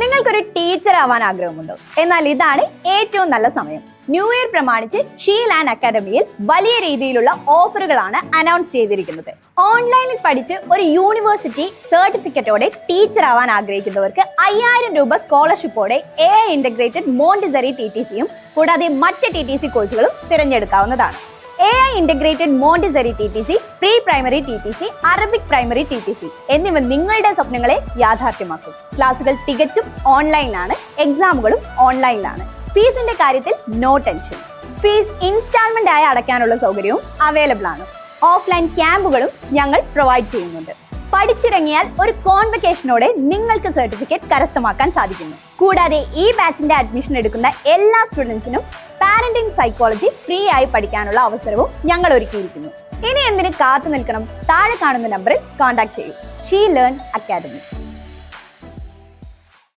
നിങ്ങൾക്കൊരു ടീച്ചർ ആവാൻ ആഗ്രഹമുണ്ടോ? എന്നാൽ ഇതാണ് ഏറ്റവും നല്ല സമയം. ന്യൂ ഇയർ പ്രമാണിച്ച് ഷീ ലാൻഡ് അക്കാഡമിയിൽ വലിയ രീതിയിലുള്ള ഓഫറുകളാണ് അനൗൺസ് ചെയ്തിരിക്കുന്നത്. ഓൺലൈനിൽ പഠിച്ച് ഒരു യൂണിവേഴ്സിറ്റി സർട്ടിഫിക്കറ്റോടെ ടീച്ചർ ആവാൻ ആഗ്രഹിക്കുന്നവർക്ക് 5000 രൂപ സ്കോളർഷിപ്പോടെ AI ഇന്റഗ്രേറ്റഡ് മോണ്ടിസറി TTCയും കൂടാതെ മറ്റ് TTC കോഴ്സുകളും തിരഞ്ഞെടുക്കാവുന്നതാണ്. AI integrated Montessori TTC, pre primary TTC, Arabic primary TTC എന്നിവ നിങ്ങളുടെ സ്വപ്നങ്ങളെ യാഥാർത്ഥ്യമാക്കും. ക്ലാസുകൾ തികച്ചും ഓൺലൈനിലാണ്, എക്സാമുകളും ഓൺലൈനിലാണ്. ഫീസിന്റെ കാര്യത്തിൽ നോ ടെൻഷൻ. ഫീസ് ഇൻസ്റ്റാൾമെന്റ് ആയി അടയ്ക്കാനുള്ള സൗകര്യവും അവൈലബിൾ ആണ്. ഓഫ്ലൈൻ ക്യാമ്പുകളും ഞങ്ങൾ പ്രൊവൈഡ് ചെയ്യുന്നുണ്ട്. പഠിച്ചിറങ്ങിയാൽ ഒരു കോൺവെക്കേഷനോടെ നിങ്ങൾക്ക് സർട്ടിഫിക്കറ്റ് കരസ്ഥമാക്കാൻ സാധിക്കുന്നു. കൂടാതെ ഈ ബാച്ചിന്റെ അഡ്മിഷൻ എടുക്കുന്ന എല്ലാ സ്റ്റുഡൻസിനും പാരന്റിംഗ് സൈക്കോളജി ഫ്രീ ആയി പഠിക്കാനുള്ള അവസരവും ഞങ്ങൾ ഒരുക്കിയിരിക്കുന്നു. ഇനി എന്തിന് കാത്തു നിൽക്കണം? താഴെ കാണുന്ന നമ്പറിൽ കോൺടാക്ട് ചെയ്യൂ. She learn academy.